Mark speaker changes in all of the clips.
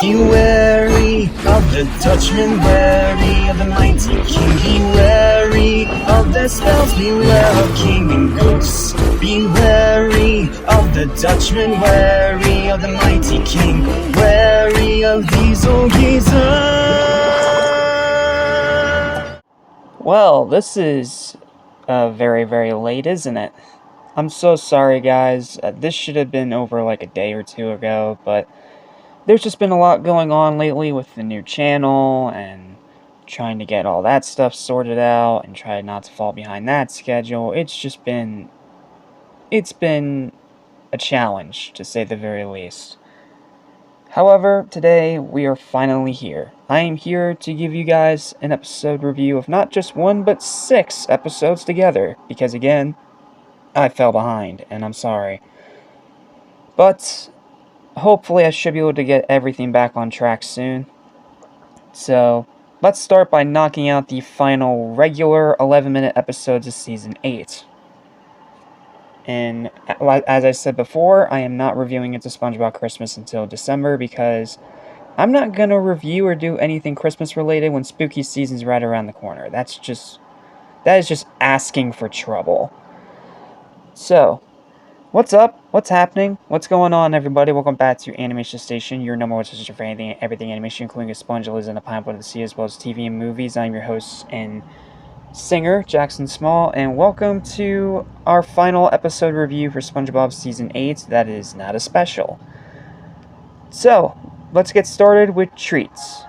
Speaker 1: Be wary of the Dutchman, wary of the mighty king. Be wary of their spells, beware of king and ghosts. Be wary of the Dutchman, wary of the mighty king, wary of these old geezers.
Speaker 2: Well, this is very, very late, isn't it? I'm so sorry, guys. This should have been over like a day or two ago, but there's just been a lot going on lately with the new channel and trying to get all that stuff sorted out and try not to fall behind that schedule. It's been a challenge, to say the very least. However, today we are finally here. I am here to give you guys an episode review of not just one, but 6 episodes together, because again, I fell behind, and I'm sorry. But hopefully I should be able to get everything back on track soon. So, let's start by knocking out the final regular 11-minute episodes of Season 8. And as I said before, I am not reviewing It's a SpongeBob Christmas until December because I'm not going to review or do anything Christmas related when spooky season's right around the corner. That is just asking for trouble. So, what's up? What's happening? What's going on, everybody? Welcome back to Animation Station, your number one station for anything and everything animation, including a sponge, lizard, and a pineapple to the sea, as well as TV and movies. I'm your host and singer, Jackson Small, and welcome to our final episode review for SpongeBob Season 8 that is not a special. So, let's get started with treats.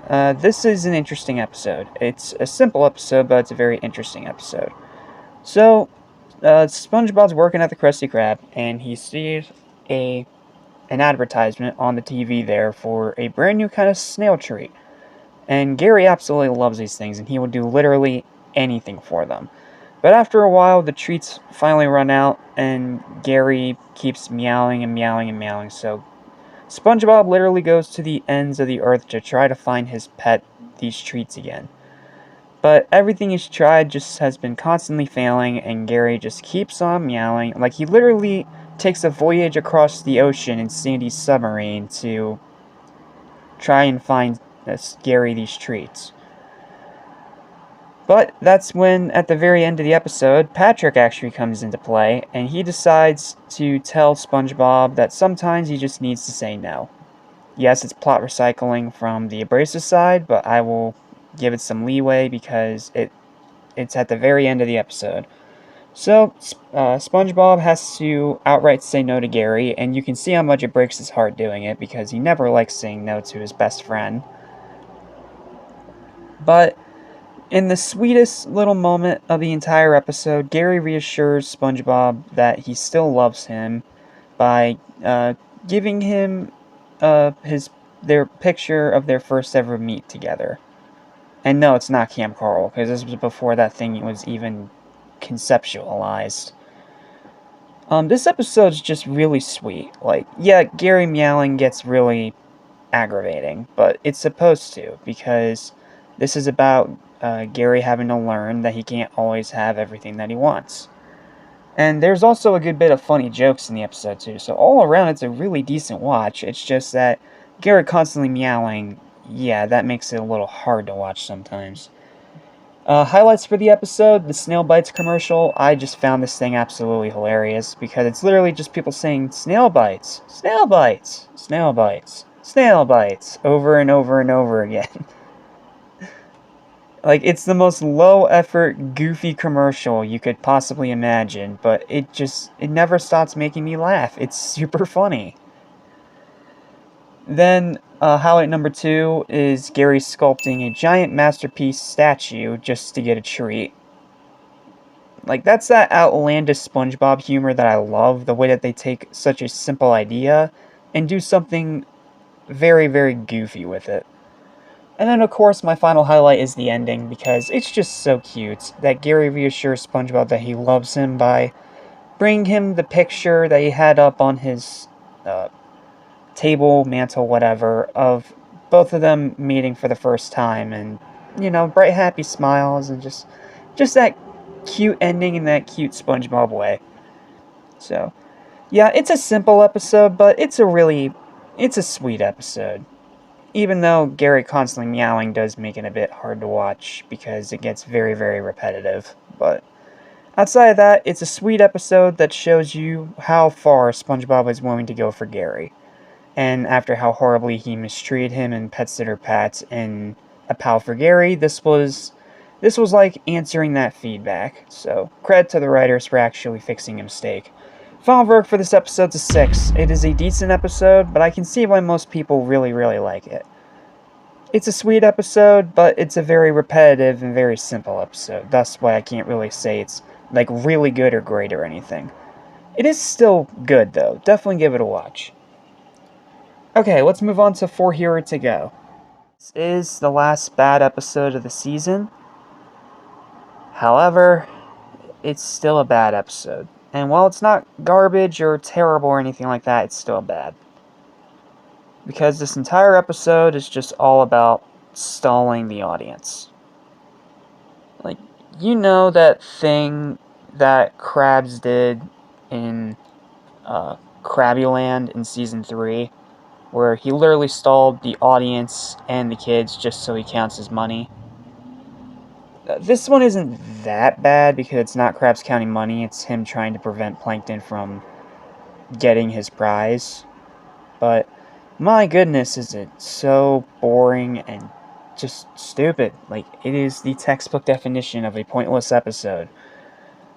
Speaker 2: This is an interesting episode. It's a simple episode, but it's a very interesting episode. So, SpongeBob's working at the Krusty Krab, and he sees an advertisement on the TV there for a brand new kind of snail treat. And Gary absolutely loves these things, and he would do literally anything for them. But after a while, the treats finally run out, and Gary keeps meowing and meowing and meowing, so SpongeBob literally goes to the ends of the earth to try to find his pet these treats again. But everything he's tried just has been constantly failing, and Gary just keeps on meowing. Like, he literally takes a voyage across the ocean in Sandy's submarine to try and find Gary these treats. But that's when, at the very end of the episode, Patrick actually comes into play, and he decides to tell SpongeBob that sometimes he just needs to say no. Yes, it's plot recycling from the abrasive side, but I will give it some leeway because it's at the very end of the episode. So, SpongeBob has to outright say no to Gary, and you can see how much it breaks his heart doing it because he never likes saying no to his best friend. But in the sweetest little moment of the entire episode, Gary reassures SpongeBob that he still loves him by giving him their picture of their first ever meet together. And no, it's not Camp Coral, because this was before that thing was even conceptualized. This episode's just really sweet. Like, yeah, Gary meowing gets really aggravating, but it's supposed to, because this is about Gary having to learn that he can't always have everything that he wants. And there's also a good bit of funny jokes in the episode, too, so all around it's a really decent watch. It's just that Gary constantly meowing, yeah, that makes it a little hard to watch sometimes. Highlights for the episode, the Snail Bites commercial. I just found this thing absolutely hilarious, because it's literally just people saying, snail bites, snail bites, snail bites, snail bites, over and over and over again. Like, it's the most low-effort, goofy commercial you could possibly imagine, but it never stops making me laugh. It's super funny. Then, highlight number 2 is Gary sculpting a giant masterpiece statue just to get a treat. Like, that's that outlandish SpongeBob humor that I love, the way that they take such a simple idea and do something very, very goofy with it. And then, of course, my final highlight is the ending, because it's just so cute that Gary reassures SpongeBob that he loves him by bringing him the picture that he had up on his table, mantle, whatever, of both of them meeting for the first time, and, you know, bright, happy smiles, and just that cute ending in that cute SpongeBob way. So, yeah, it's a simple episode, but it's a sweet episode. even though Gary constantly meowing does make it a bit hard to watch because it gets very, very repetitive. But outside of that, it's a sweet episode that shows you how far SpongeBob is willing to go for Gary. And after how horribly he mistreated him in Pet Sitter Pat and A Pal for Gary, this was like answering that feedback. So credit to the writers for actually fixing a mistake. Final verdict for this episode's a 6. It is a decent episode, but I can see why most people really, really like it. It's a sweet episode, but it's a very repetitive and very simple episode. That's why I can't really say it's like really good or great or anything. It is still good though. Definitely give it a watch. Okay, let's move on to For Hero to Go. This is the last bad episode of the season. However, it's still a bad episode. And while it's not garbage or terrible or anything like that, it's still bad. Because this entire episode is just all about stalling the audience. Like, you know that thing that Krabs did in Krabbyland in Season 3? Where he literally stalled the audience and the kids just so he counts his money. This one isn't that bad because it's not Krabs counting money, it's him trying to prevent Plankton from getting his prize. But my goodness, is it so boring and just stupid. Like, it is the textbook definition of a pointless episode.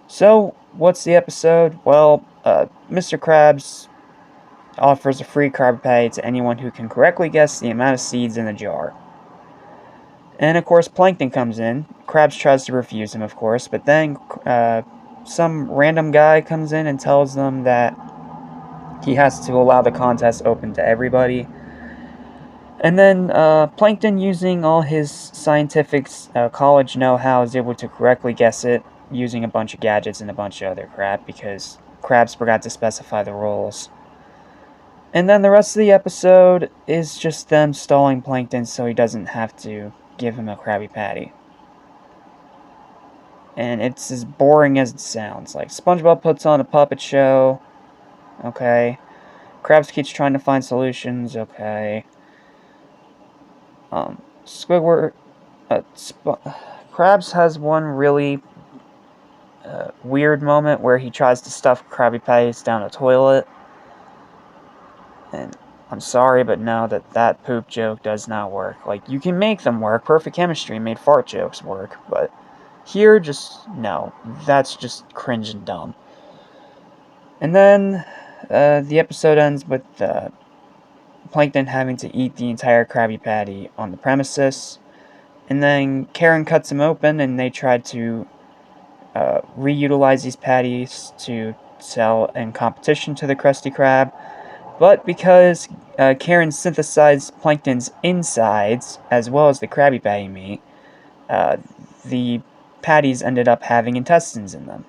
Speaker 2: So, what's the episode? Well, Mr. Krabs offers a free Krabby Patty to anyone who can correctly guess the amount of seeds in the jar. And of course, Plankton comes in. Krabs tries to refuse him, of course, but then some random guy comes in and tells them that he has to allow the contest open to everybody. And then Plankton, using all his scientific college know-how, is able to correctly guess it using a bunch of gadgets and a bunch of other crap because Krabs forgot to specify the rules. And then the rest of the episode is just them stalling Plankton so he doesn't have to give him a Krabby Patty. And it's as boring as it sounds. Like, SpongeBob puts on a puppet show. Okay. Krabs keeps trying to find solutions. Okay. Squidward... Krabs has one really weird moment where he tries to stuff Krabby Patties down a toilet. And I'm sorry, but no, that poop joke does not work. Like, you can make them work. Perfect Chemistry made fart jokes work, but here, just, no. That's just cringe and dumb. And then, the episode ends with, Plankton having to eat the entire Krabby Patty on the premises. And then Karen cuts him open, and they try to, reutilize these patties to sell in competition to the Krusty Krab. But because Karen synthesized Plankton's insides, as well as the Krabby Patty meat, the patties ended up having intestines in them.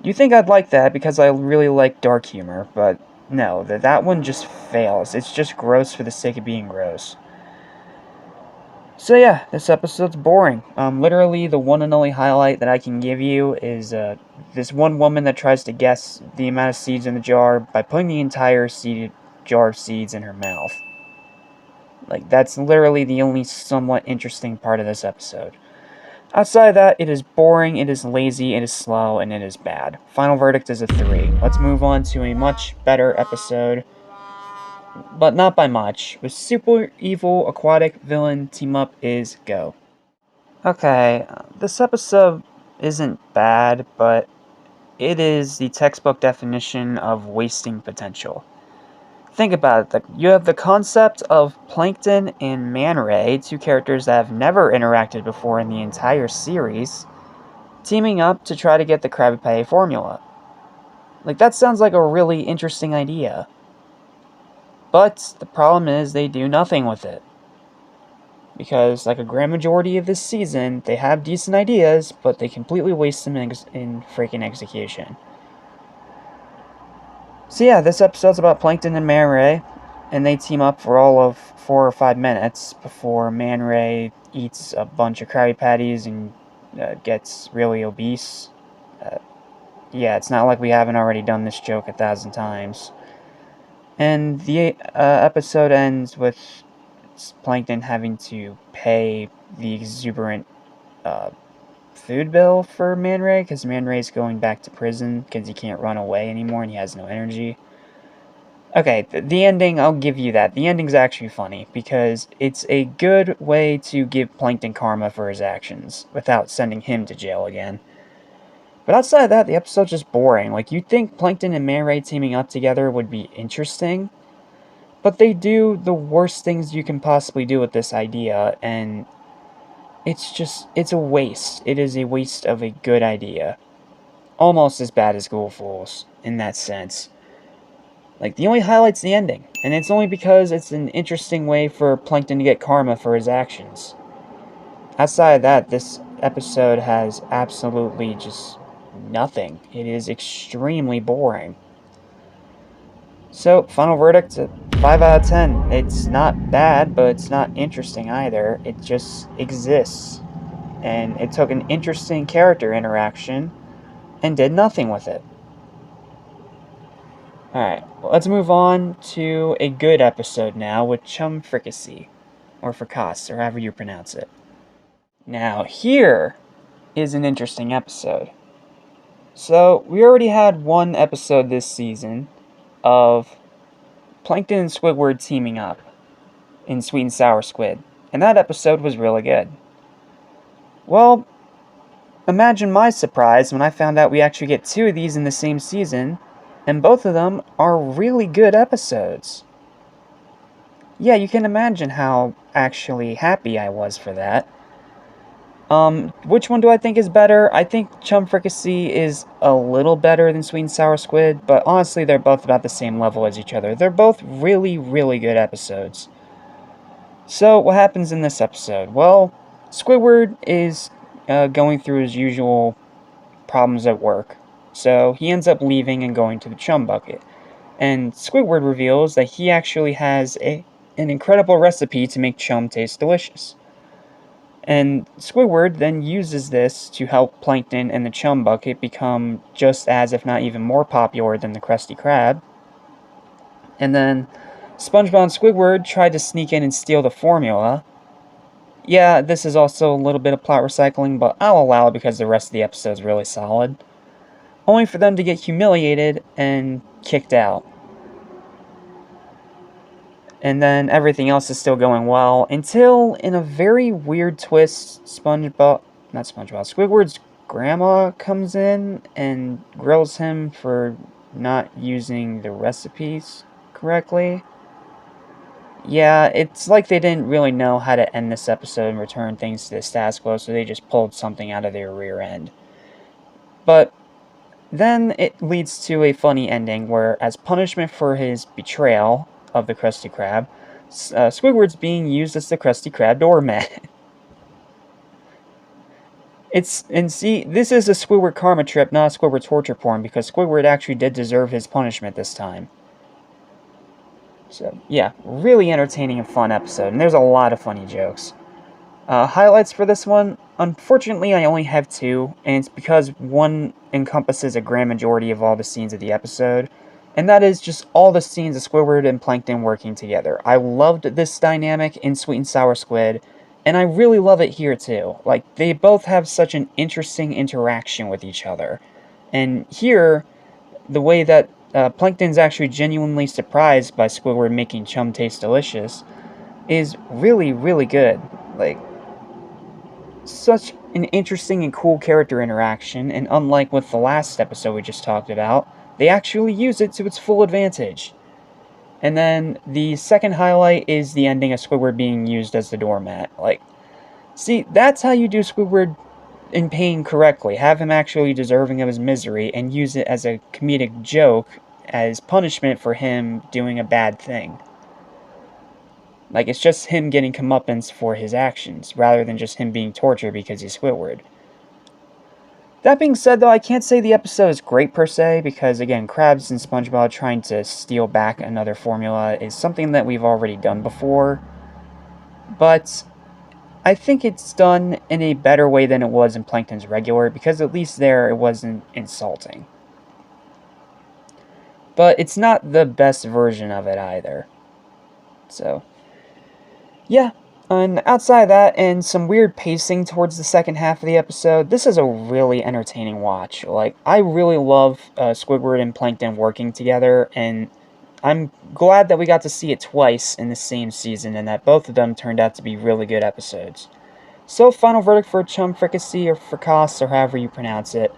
Speaker 2: You think I'd like that because I really like dark humor, but no, that one just fails. It's just gross for the sake of being gross. So yeah, this episode's boring. Literally, the one and only highlight that I can give you is this one woman that tries to guess the amount of seeds in the jar by putting the entire jar of seeds in her mouth. Like, that's literally the only somewhat interesting part of this episode. Outside of that, it is boring, it is lazy, it is slow, and it is bad. Final verdict is a 3. Let's move on to a much better episode, but not by much. With super evil aquatic villain team up is Go. Okay, this episode isn't bad, but it is the textbook definition of wasting potential. Think about it. You have the concept of Plankton and Man Ray, two characters that have never interacted before in the entire series, teaming up to try to get the Krabby Patty formula. Like, that sounds like a really interesting idea. But the problem is they do nothing with it. Because, like a grand majority of this season, they have decent ideas, but they completely waste them in freaking execution. So yeah, this episode's about Plankton and Man Ray, and they team up for all of 4 or 5 minutes before Man Ray eats a bunch of Krabby Patties and gets really obese. Yeah, it's not like we haven't already done this joke 1,000 times. And the episode ends with Plankton having to pay the exuberant uh, food bill for Man Ray, because Man Ray's going back to prison because he can't run away anymore and he has no energy. Okay, the ending, I'll give you that. The ending's actually funny, because it's a good way to give Plankton karma for his actions, without sending him to jail again. But outside of that, the episode's just boring. Like, you'd think Plankton and Man Ray teaming up together would be interesting, but they do the worst things you can possibly do with this idea, and it's a waste. It is a waste of a good idea. Almost as bad as Ghoul Fools, in that sense. Like, the only highlight's the ending, and it's only because it's an interesting way for Plankton to get karma for his actions. Outside of that, this episode has absolutely just nothing. It is extremely boring. So, final verdict, 5 out of 10. It's not bad, but it's not interesting either. It just exists. And it took an interesting character interaction and did nothing with it. Alright, well, let's move on to a good episode now with Chum Fricassee, or Fricasse, or however you pronounce it. Now, here is an interesting episode. So, we already had one episode this season of Plankton and Squidward teaming up in Sweet and Sour Squid, and that episode was really good. Well, imagine my surprise when I found out we actually get two of these in the same season, and both of them are really good episodes. Yeah, you can imagine how actually happy I was for that. Which one do I think is better? I think Chum Fricassee is a little better than Sweet and Sour Squid, but honestly, they're both about the same level as each other. They're both really, really good episodes. So, what happens in this episode? Well, Squidward is going through his usual problems at work. So, he ends up leaving and going to the Chum Bucket. And Squidward reveals that he actually has an incredible recipe to make chum taste delicious. And Squidward then uses this to help Plankton and the Chum Bucket become just as, if not even more popular than the Krusty Krab. And then SpongeBob and Squidward tried to sneak in and steal the formula. Yeah, this is also a little bit of plot recycling, but I'll allow it because the rest of the episode is really solid. Only for them to get humiliated and kicked out. And then everything else is still going well, until, in a very weird twist, Squidward's grandma comes in and grills him for not using the recipes correctly. Yeah, it's like they didn't really know how to end this episode and return things to the status quo, so they just pulled something out of their rear end. But then it leads to a funny ending where, as punishment for his betrayal of the Krusty Krab, Squidward's being used as the Krusty Krab doormat. This is a Squidward karma trip, not a Squidward torture porn, because Squidward actually did deserve his punishment this time. So, yeah, really entertaining and fun episode, and there's a lot of funny jokes. Highlights for this one, unfortunately I only have two, and it's because one encompasses a grand majority of all the scenes of the episode, and that is just all the scenes of Squidward and Plankton working together. I loved this dynamic in Sweet and Sour Squid, and I really love it here too. Like, they both have such an interesting interaction with each other. And here, the way that Plankton's actually genuinely surprised by Squidward making chum taste delicious is really, really good. Like, such an interesting and cool character interaction, and unlike with the last episode we just talked about, they actually use it to its full advantage. And then the second highlight is the ending of Squidward being used as the doormat. Like, see, that's how you do Squidward in pain correctly. Have him actually deserving of his misery and use it as a comedic joke as punishment for him doing a bad thing. Like, it's just him getting comeuppance for his actions, rather than just him being tortured because he's Squidward. That being said, though, I can't say the episode is great per se, because, again, Krabs and SpongeBob trying to steal back another formula is something that we've already done before. But I think it's done in a better way than it was in Plankton's regular, because at least there it wasn't insulting. but it's not the best version of it either. So, yeah. And outside of that, and some weird pacing towards the second half of the episode, this is a really entertaining watch. Like, I really love Squidward and Plankton working together, and I'm glad that we got to see it twice in the same season, and that both of them turned out to be really good episodes. So, final verdict for Chum Fricassee, or Fricasse, or however you pronounce it,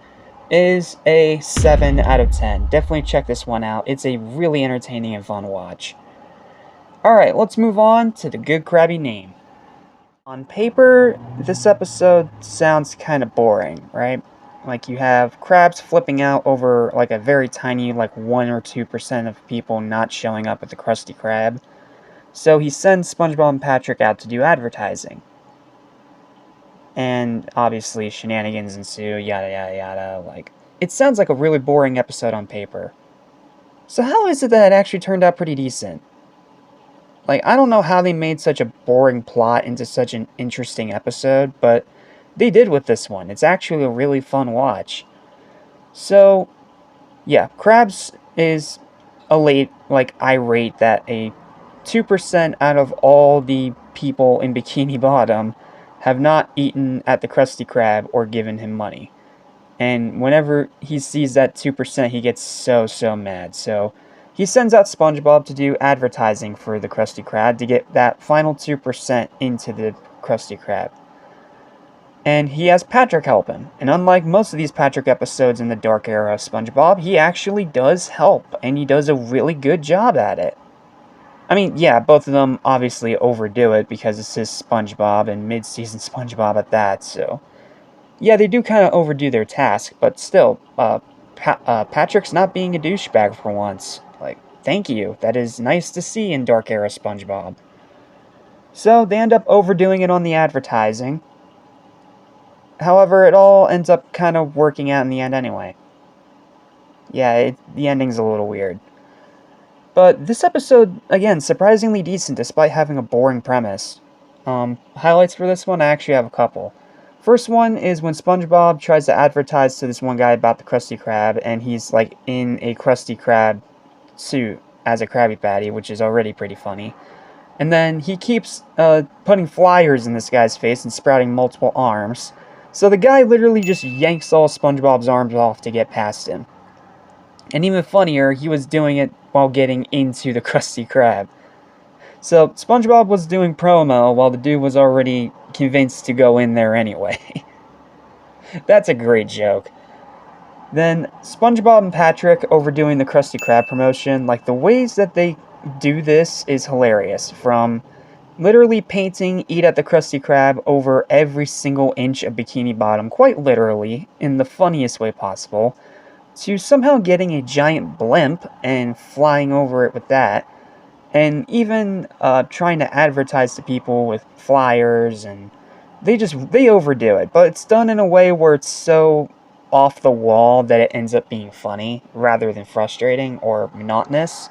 Speaker 2: is a 7 out of 10. Definitely check this one out. It's a really entertaining and fun watch. Alright, let's move on to the Good Krabby Name. On paper, this episode sounds kind of boring, right? Like, you have crabs flipping out over, like, a very tiny, like, 1 or 2% of people not showing up at the Krusty Krab. So he sends SpongeBob and Patrick out to do advertising. And, obviously, shenanigans ensue, yada yada yada, like... It sounds like a really boring episode on paper. So how is it that it actually turned out pretty decent? Like, I don't know how they made such a boring plot into such an interesting episode, but they did with this one. It's actually a really fun watch. So, yeah, Krabs is irate that a 2% out of all the people in Bikini Bottom have not eaten at the Krusty Krab or given him money. And whenever he sees that 2%, he gets so mad. So he sends out SpongeBob to do advertising for the Krusty Krab to get that final 2% into the Krusty Krab. And he has Patrick help him. And unlike most of these Patrick episodes in the dark era of SpongeBob, he actually does help, and he does a really good job at it. I mean, yeah, both of them obviously overdo it because it's his SpongeBob and mid-season SpongeBob at that, so... Yeah, they do kind of overdo their task, but still, Patrick's not being a douchebag for once. Like, thank you. That is nice to see in Dark Era SpongeBob. So, they end up overdoing it on the advertising. However, it all ends up kind of working out in the end anyway. Yeah, the ending's a little weird. But this episode, again, surprisingly decent despite having a boring premise. Highlights for this one, I actually have a couple. First one is when SpongeBob tries to advertise to this one guy about the Krusty Krab, and he's, like, in a Krusty Krab suit as a Krabby Patty, which is already pretty funny. And then he keeps putting flyers in this guy's face and sprouting multiple arms. So the guy literally just yanks all SpongeBob's arms off to get past him. And even funnier, he was doing it while getting into the Krusty Krab. So SpongeBob was doing promo while the dude was already convinced to go in there anyway. That's a great joke. Then SpongeBob and Patrick overdoing the Krusty Krab promotion. Like, the ways that they do this is hilarious. From literally painting Eat at the Krusty Krab over every single inch of Bikini Bottom, quite literally, in the funniest way possible, to somehow getting a giant blimp and flying over it with that. And even trying to advertise to people with flyers, and they overdo it. But it's done in a way where it's so off the wall that it ends up being funny, rather than frustrating or monotonous.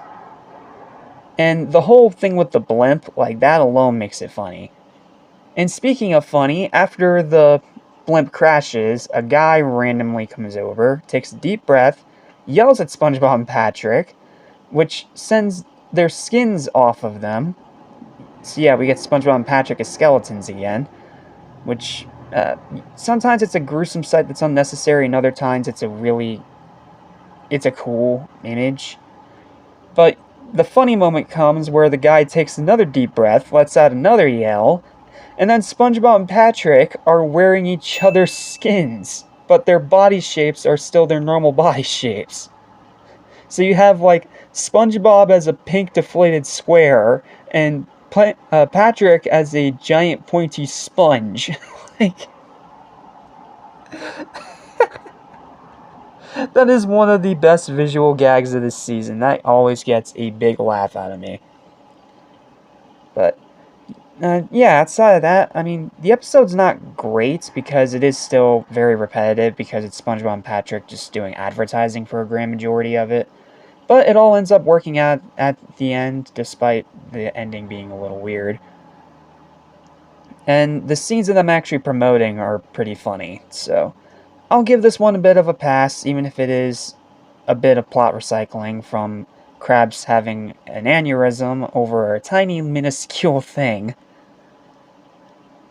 Speaker 2: And the whole thing with the blimp, like, that alone makes it funny. And speaking of funny, after the blimp crashes, a guy randomly comes over, takes a deep breath, yells at SpongeBob and Patrick, which sends their skins off of them. So yeah, we get SpongeBob and Patrick as skeletons again, which sometimes it's a gruesome sight that's unnecessary, and other times it's a cool image. But the funny moment comes where the guy takes another deep breath, lets out another yell, and then SpongeBob and Patrick are wearing each other's skins, but their body shapes are still their normal body shapes. So you have, like, SpongeBob as a pink deflated square, and Patrick as a giant pointy sponge. Like, that is one of the best visual gags of this season. That always gets a big laugh out of me. But, yeah, outside of that, I mean, the episode's not great because it is still very repetitive because it's SpongeBob and Patrick just doing advertising for a grand majority of it. But it all ends up working out at the end, despite the ending being a little weird. And the scenes of them actually promoting are pretty funny, so I'll give this one a bit of a pass, even if it is a bit of plot recycling from Krabs having an aneurysm over a tiny, minuscule thing.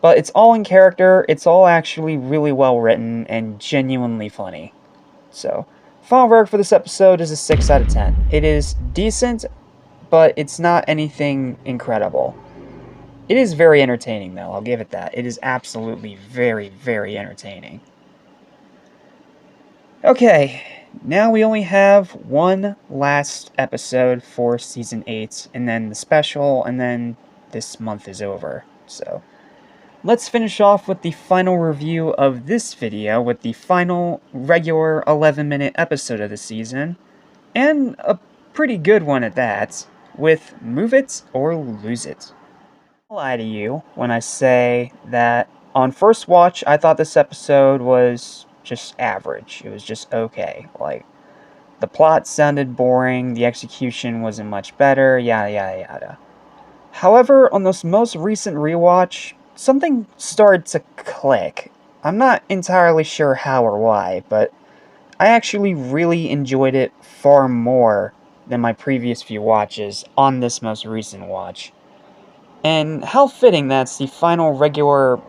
Speaker 2: But it's all in character, it's all actually really well written and genuinely funny. So, final verdict for this episode is a 6 out of 10. It is decent, but it's not anything incredible. It is very entertaining, though, I'll give it that. It is absolutely very, very entertaining. Okay, now we only have one last episode for Season 8, and then the special, and then this month is over. So, let's finish off with the final review of this video with the final regular 11-minute episode of the season, and a pretty good one at that, with Move It or Lose It. I'll lie to you when I say that on first watch, I thought this episode was just average. It was just okay. Like, the plot sounded boring, the execution wasn't much better, yada yada yada. However, on this most recent rewatch, something started to click. I'm not entirely sure how or why, but I actually really enjoyed it far more than my previous few watches on this most recent watch. And how fitting that's the final regular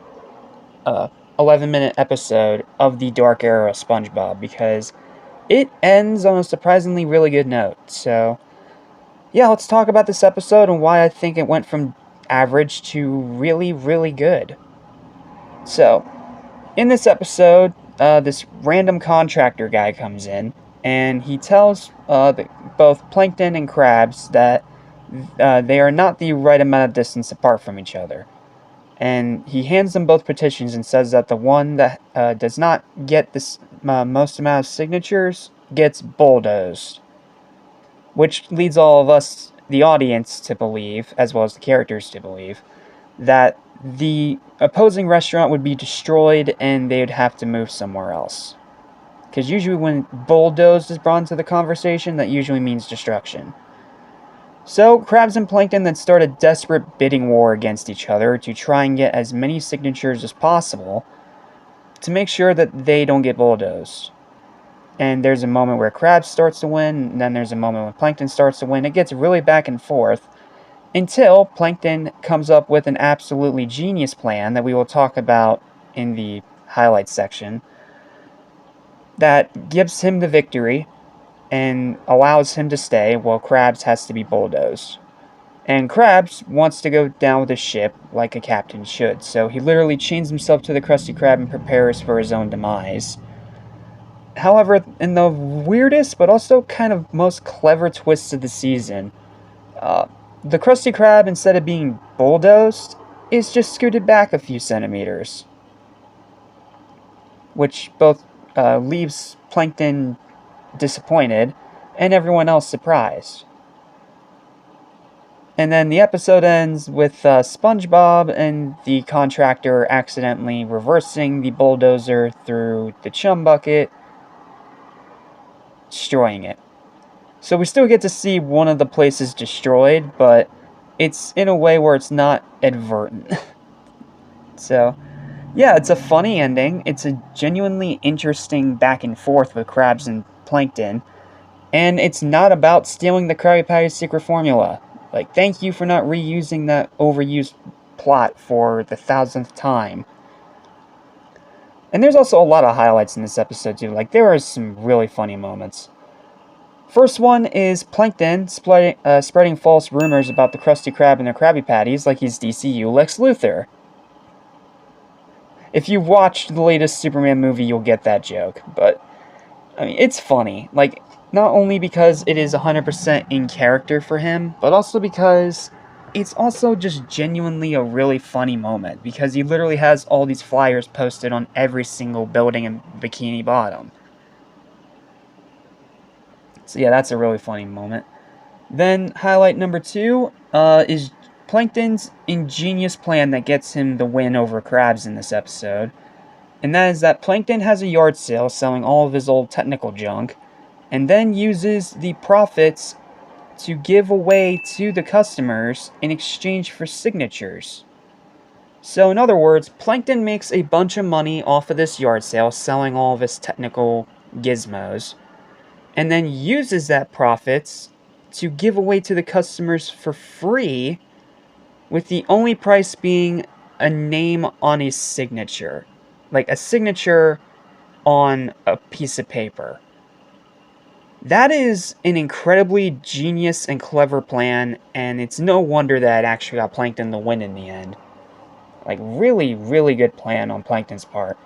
Speaker 2: 11-minute episode of the Dark Era of SpongeBob, because it ends on a surprisingly really good note. So, yeah, let's talk about this episode and why I think it went from average to really, really good. So, in this episode, this random contractor guy comes in, and he tells both Plankton and Krabs that they are not the right amount of distance apart from each other. And he hands them both petitions and says that the one that does not get this most amount of signatures gets bulldozed. Which leads all of us, the audience, to believe, as well as the characters to believe, that the opposing restaurant would be destroyed and they'd have to move somewhere else. Because usually when bulldozed is brought into the conversation, that usually means destruction. So, Krabs and Plankton then start a desperate bidding war against each other to try and get as many signatures as possible to make sure that they don't get bulldozed. And there's a moment where Krabs starts to win, and then there's a moment when Plankton starts to win. It gets really back and forth until Plankton comes up with an absolutely genius plan that we will talk about in the highlights section that gives him the victory and allows him to stay while Krabs has to be bulldozed. And Krabs wants to go down with his ship like a captain should, so he literally chains himself to the Krusty Krab and prepares for his own demise. However, in the weirdest but also kind of most clever twists of the season, the Krusty Krab, instead of being bulldozed, is just scooted back a few centimeters. Which both leaves Plankton disappointed and everyone else surprised. And then the episode ends with SpongeBob and the contractor accidentally reversing the bulldozer through the chum bucket, destroying it. So we still get to see one of the places destroyed, but it's in a way where it's not advertent. So, yeah, it's a funny ending. It's a genuinely interesting back and forth with Krabs and Plankton. And it's not about stealing the Krabby Patty's secret formula. Like, thank you for not reusing that overused plot for the 1000th time. And there's also a lot of highlights in this episode, too. Like, there are some really funny moments. First one is Plankton spreading false rumors about the Krusty Krab and their Krabby Patties like he's DCU Lex Luthor. If you've watched the latest Superman movie, you'll get that joke. But, I mean, it's funny. Like, not only because it is 100% in character for him, but also because it's also just genuinely a really funny moment. Because he literally has all these flyers posted on every single building in Bikini Bottom. So yeah, that's a really funny moment. Then, highlight number 2 is Plankton's ingenious plan that gets him the win over Krabs in this episode. And that is that Plankton has a yard sale selling all of his old technical junk, and then uses the profits to give away to the customers in exchange for signatures. So in other words, Plankton makes a bunch of money off of this yard sale selling all of his technical gizmos. and then uses that profits to give away to the customers for free, with the only price being a name on his signature. Like a signature on a piece of paper. That is an incredibly genius and clever plan, and it's no wonder that it actually got Plankton the win in the end. Like, really, really good plan on Plankton's part.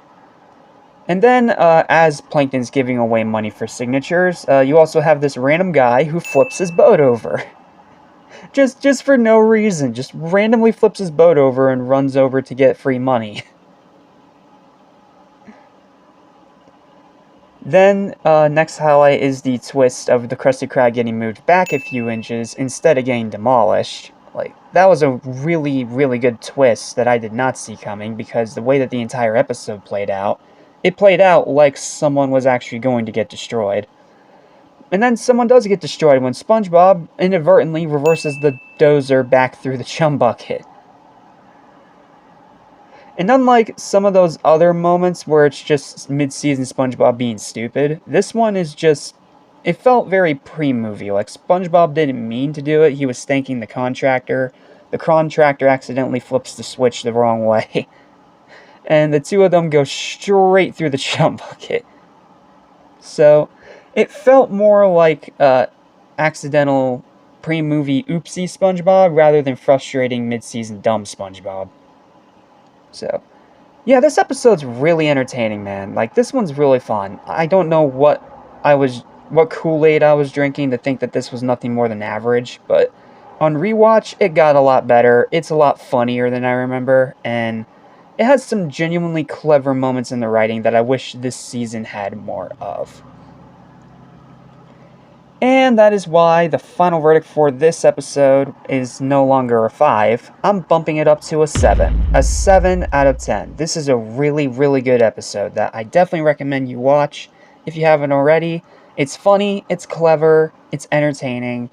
Speaker 2: And then, as Plankton's giving away money for signatures, you also have this random guy who flips his boat over. just for no reason. Just randomly flips his boat over and runs over to get free money. Then, next highlight is the twist of the Krusty Krab getting moved back a few inches instead of getting demolished. Like, that was a really, really good twist that I did not see coming, because the way that the entire episode played out, it played out like someone was actually going to get destroyed. And then someone does get destroyed when SpongeBob inadvertently reverses the dozer back through the chum bucket. And unlike some of those other moments where it's just mid-season SpongeBob being stupid, this one is just... it felt very pre-movie. Like, SpongeBob didn't mean to do it. He was thanking the contractor. The contractor accidentally flips the switch the wrong way. And the two of them go straight through the chum bucket. So, it felt more like accidental pre-movie oopsie SpongeBob rather than frustrating mid-season dumb SpongeBob. So, yeah, this episode's really entertaining, man. Like, this one's really fun. I don't know what Kool-Aid I was drinking to think that this was nothing more than average, but on rewatch, it got a lot better. It's a lot funnier than I remember, and it has some genuinely clever moments in the writing that I wish this season had more of. And that is why the final verdict for this episode is no longer a 5. I'm bumping it up to a 7. A 7 out of 10. This is a really, really good episode that I definitely recommend you watch if you haven't already. It's funny, it's clever, it's entertaining,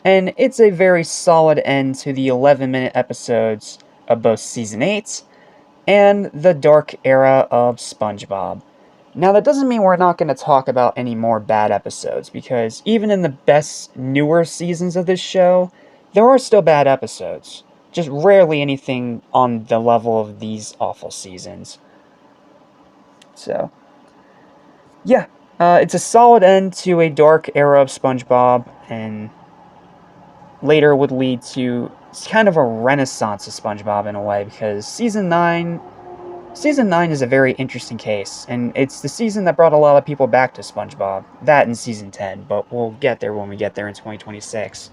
Speaker 2: and it's a very solid end to the 11-minute episodes of both Season 8 and the dark era of SpongeBob. Now, that doesn't mean we're not going to talk about any more bad episodes, because even in the best, newer seasons of this show, there are still bad episodes. Just rarely anything on the level of these awful seasons. So, yeah, it's a solid end to a dark era of SpongeBob, and later would lead to kind of a renaissance of SpongeBob in a way, because Season 9 is a very interesting case, and it's the season that brought a lot of people back to SpongeBob. That and Season 10, but we'll get there when we get there in 2026.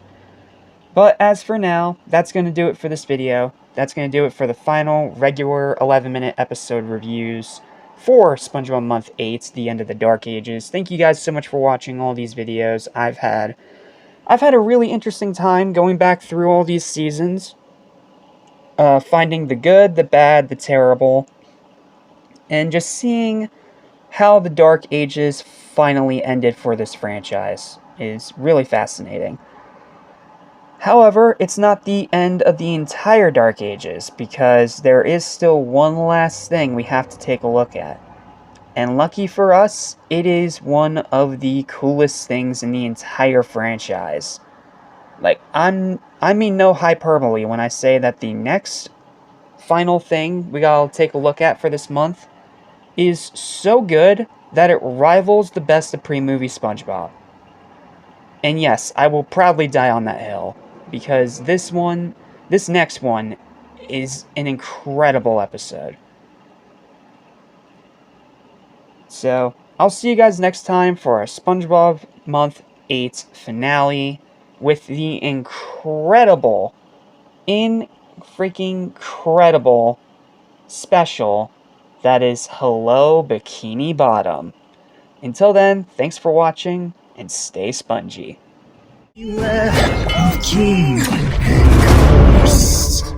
Speaker 2: But as for now, that's going to do it for this video. That's going to do it for the final regular 11-minute episode reviews for SpongeBob Month 8, the end of the Dark Ages. Thank you guys so much for watching all these videos. I've had a really interesting time going back through all these seasons, finding the good, the bad, the terrible, and just seeing how the Dark Ages finally ended for this franchise is really fascinating. However, it's not the end of the entire Dark Ages, because there is still one last thing we have to take a look at. And lucky for us, it is one of the coolest things in the entire franchise. Like, I mean no hyperbole when I say that the next final thing we gotta take a look at for this month is so good that it rivals the best of pre-movie SpongeBob. And yes, I will proudly die on that hill, because this next one is an incredible episode. So, I'll see you guys next time for our SpongeBob Month 8 finale with the incredible special that is Hello Bikini Bottom. Until then, thanks for watching, and stay spongy.
Speaker 1: Beware of King Ghost.